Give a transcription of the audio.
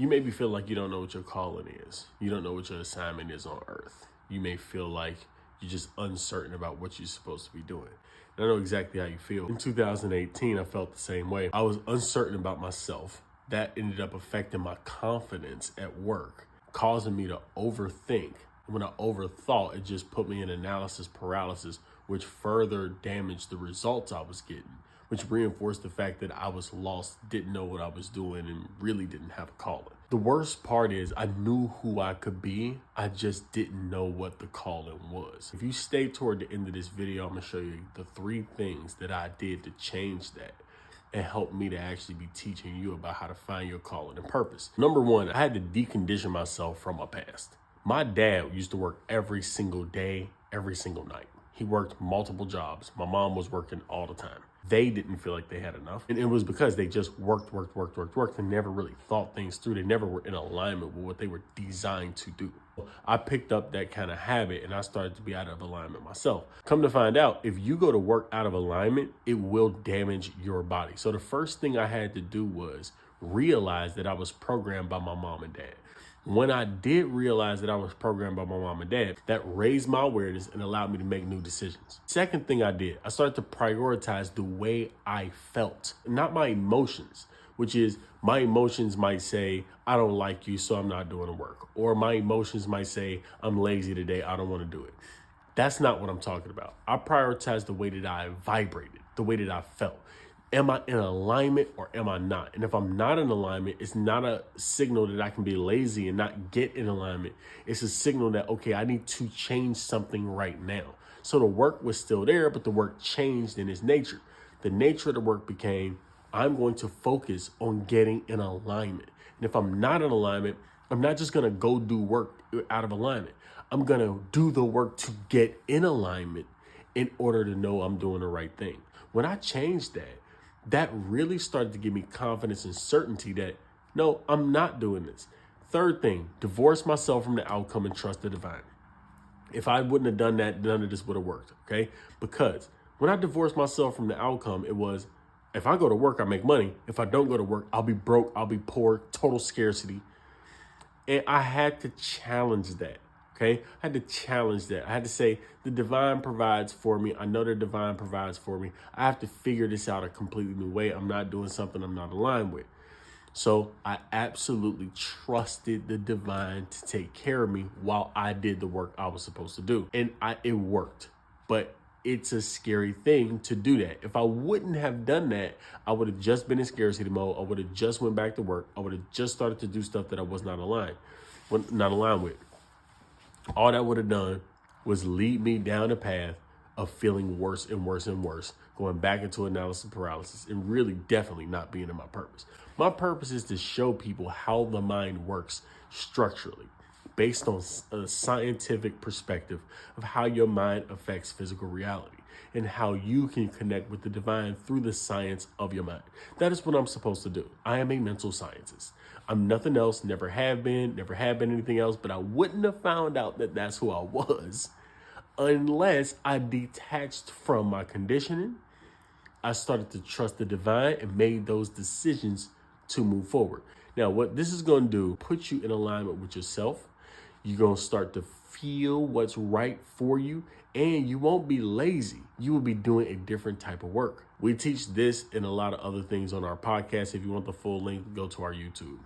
You maybe feel like you don't know what your calling is. You don't know what your assignment is on earth. You may feel like you're just uncertain about what you're supposed to be doing. And I know exactly how you feel. In 2018, I felt the same way. I was uncertain about myself. That ended up affecting my confidence at work, causing me to overthink. When I overthought, it just put me in analysis paralysis, which further damaged the results I was getting, which reinforced the fact that I was lost, didn't know what I was doing, and really didn't have a calling. The worst part is I knew who I could be. I just didn't know what the calling was. If you stay toward the end of this video, I'm gonna show you the 3 things that I did to change that and help me to actually be teaching you about how to find your calling and purpose. Number 1, I had to decondition myself from my past. My dad used to work every single day, every single night. He worked multiple jobs. My mom was working all the time. They didn't feel like they had enough. And it was because they just worked and never really thought things through. They never were in alignment with what they were designed to do. I picked up that kind of habit and I started to be out of alignment myself. Come to find out, if you go to work out of alignment, it will damage your body. So the first thing I had to do was realize that I was programmed by my mom and dad. When I did realize that I was programmed by my mom and dad, that raised my awareness and allowed me to make new decisions. Second thing I did, I started to prioritize the way I felt, not my emotions, which is my emotions might say, I don't like you, so I'm not doing the work. Or my emotions might say, I'm lazy today, I don't want to do it. That's not what I'm talking about. I prioritize the way that I vibrated, the way that I felt. Am I in alignment or am I not? And if I'm not in alignment, it's not a signal that I can be lazy and not get in alignment. It's a signal that, okay, I need to change something right now. So the work was still there, but the work changed in its nature. The nature of the work became, I'm going to focus on getting in alignment. And if I'm not in alignment, I'm not just going to go do work out of alignment. I'm going to do the work to get in alignment in order to know I'm doing the right thing. When I changed that, that really started to give me confidence and certainty that, no, I'm not doing this. Third thing, divorce myself from the outcome and trust the divine. If I wouldn't have done that, none of this would have worked, okay? Because when I divorced myself from the outcome, it was, if I go to work, I make money. If I don't go to work, I'll be broke, I'll be poor, total scarcity. And I had to challenge that. Okay, I had to challenge that. I had to say, the divine provides for me. I know the divine provides for me. I have to figure this out a completely new way. I'm not doing something I'm not aligned with. So I absolutely trusted the divine to take care of me while I did the work I was supposed to do. And it worked. But it's a scary thing to do that. If I wouldn't have done that, I would have just been in scarcity mode. I would have just went back to work. I would have just started to do stuff that I was not aligned with. All that would have done was lead me down a path of feeling worse and worse and worse, going back into analysis paralysis and really definitely not being in my purpose. My purpose is to show people how the mind works structurally, based on a scientific perspective of how your mind affects physical reality and how you can connect with the divine through the science of your mind. That is what I'm supposed to do. I am a mental scientist. I'm nothing else, never have been anything else, but I wouldn't have found out that that's who I was unless I detached from my conditioning. I started to trust the divine and made those decisions to move forward. Now, what this is going to do, put you in alignment with yourself. You're going to start to feel what's right for you, and you won't be lazy. You will be doing a different type of work. We teach this and a lot of other things on our podcast. If you want the full link, go to our YouTube.